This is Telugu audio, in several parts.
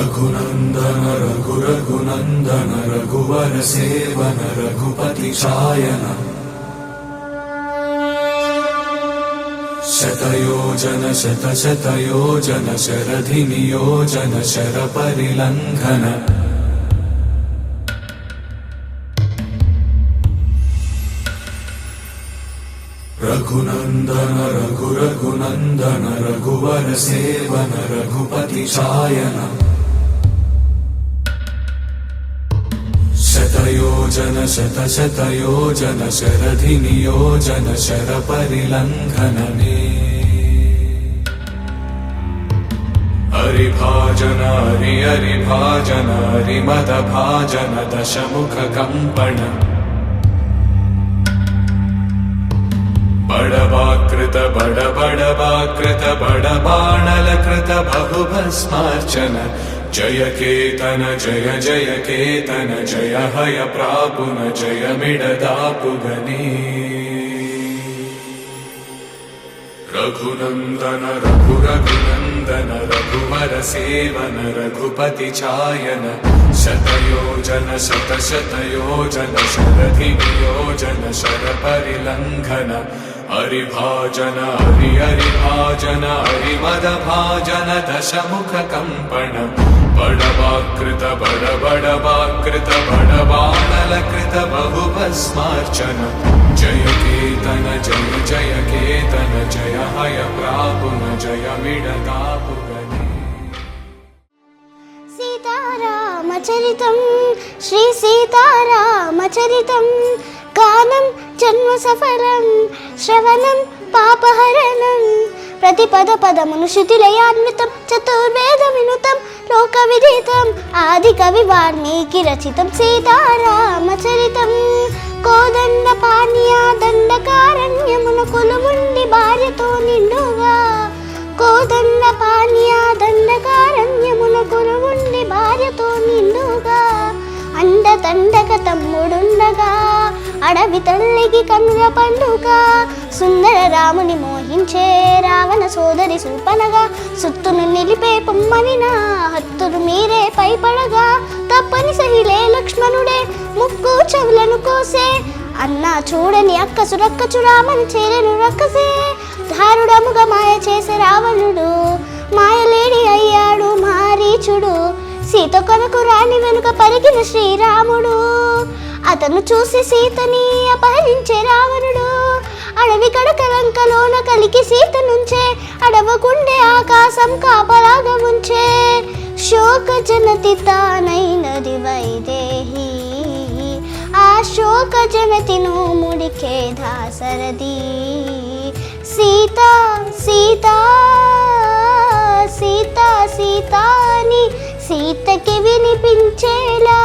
रघुनंदन रघुरघुनंदन रघुवर सेवन रघुपति चायन शतयोजन शतशतयोजन शरधि नियोजन शर परिलंघन रघुनंदन रघुरघुनंदन रघुवर सेवन रघुपति चायन शतयोजन शतशतयोजन शरधि नियोजन शर परिलंघन हरिभाजन हरिभाजन हरिमद भाजन दशमुख कंपन बड़वाकृत बड़वाकृत बड़बाणलकृत बहुभस्मार्चन जय केतन जय जय केतन जय हय प्रापुन जय मिडदापुगने रघुनंदन रघुरघुनंदन रघुवर सेवन रघुपति चायन शतयोजन शतशतयोजन शरधि नियोजन शर परिलंघन हरिभाजन हरिभाजन हरिमद भाजन दशमुख कंपन बड़वाकृत बड़वाकृत बड़बाणलकृत बहुभस्मार्चन जय केतन जय जय केतन जय हय प्रापुन जय मिडदापुगने सीतारामचरितं श्री सीतारामचरितं गानं जन्म सफलं श्रवणं पापहरणं प्रतिपद पदमुनु श्रुतिलयान्वितं चतुर्वेद विनुतं लोकविदितं आदिकवि वाल्मीकि रचितं सीतारामचरितं కోదండ పానీయ దండకారణ్యమున కొలువుండి భార్యతో నిండుగా కోదండ పానీయ దండకారణ్యమున కొలువుండి భార్యతో నిండుగా అండ తండక తమ్ముడుండగా అడవి తల్లికి కన్నుల పండుగ సుందర రాముని మోహించే రావణ సోదరి శూర్పణగా సుత్తును నిలిపే పొమ్మనిన హత్తులు మీరే పైపడగా తప్పని సహిలే లక్ష్మణుడే ముక్కు చెవులను కోసే అన్నా చూడని అక్కసు రక్కచు రామని చేరెను రక్కసే దారుడముగా మాయ చేసే రావణుడు మాయలేడి అయ్యాడు మారీచుడు సీత కొరకు రాణి వెనుక పరిగిన శ్రీరాముడు అతను చూసి సీతని అపహరించే రావణుడు అడవి కడకలంకలోన కలికి సీత నుంచే అడవకుండే ఆకాశం కాపలాగా ఉంచే శోక జనతి తానైనది వైదేహి ఆ శోక జనతిను ముడికే దాసరది సీత సీత సీత సీతాని సీతకి వినిపించేలా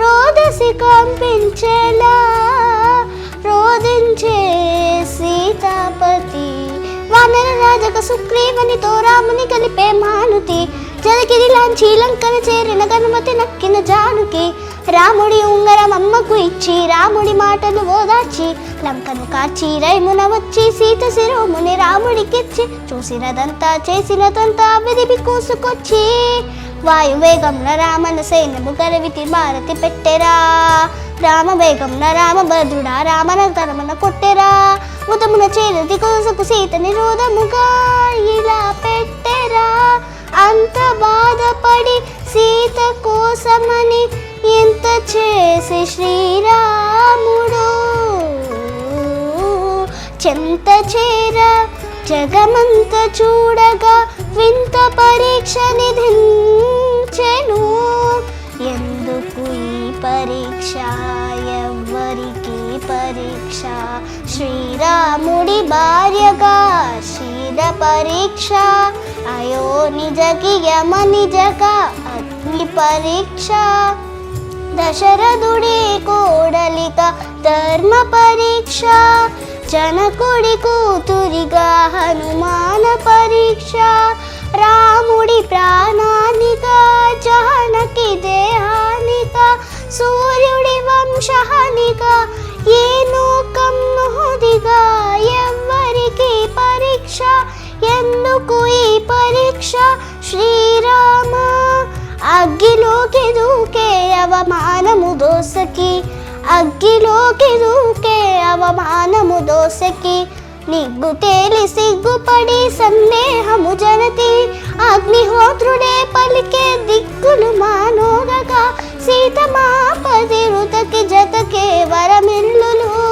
రోదసి కంపించేలా రోదించే సీతాపతి వానర రాజక సుగ్రీవునితో రాముని కలిపే మానుతి జలకిరి లాంచి లంకన చేరిన గనుమతి నక్కిన జానుకి రాముడి ఉంగరం అమ్మకు ఇచ్చి రాముడి మాటలు ఓదార్చి లంకను కాచి రైమున వచ్చి సీత శిరోముని రాముడికిచ్చి చూసినదంతా చేసినదంతా విధిపి కూసుకొచ్చి వాయువేగంలో రామన సైన్యము గరవిటి భారతి పెట్టెరా రామవేగంన రామభద్రుడా రామన తరమన కొట్టెరా ఉదమున చేరది కోసకు సీత నిరోధముగా ఇలా పెట్టెరా అంత బాధపడి సీత కోసమని ఎంత చేసి శ్రీరాముడు చెంత చేర జగమంత చూడగా వింత పరీక్ష నిధించెను ఎందుకు ఈ పరీక్ష ఎవ్వరికి పరీక్ష శ్రీరాముడి భార్యగా శీల పరీక్ష అయో నిజకి యమ నిజగా అగ్ని పరీక్ష దశరథుడి కోడలిక ధర్మ పరీక్ష జనకుడి కూతురిగా హనుమాన పరీక్ష రాముడి ప్రాణానిగా జానకి దేహానిగా సూర్యుడి వంశానిగా ఏనో కమ్ముదిగా ఎవ్వరికి పరీక్ష ఎందుకు ఈ పరీక్ష శ్రీరామ అగ్గిలోకి దూకే అవమానము దోసకి, అగ్గిలోకి దూకే అవమానము దోసకి, నిగ్గు తేలి సిగ్గుపడి సందేహము జనతి, అగ్నిహోత్రుడే పలికే దిక్కులు మానోగగా, సీతమాపది రుతకి జతకే వరమిల్లులు.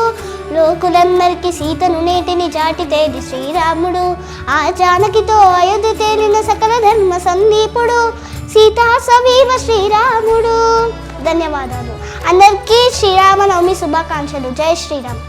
లోకులందరికీ సీతను నేటిని చాటితేది శ్రీరాముడు, ఆ జానకితో అయోధ్య తేలిన సకల ధర్మ సందీపుడు, సీతా సవీవ శ్రీరాముడు. ధన్యవాదాలు. అందరికీ శ్రీరామనవమి శుభాకాంక్షలు. జై శ్రీరామ్.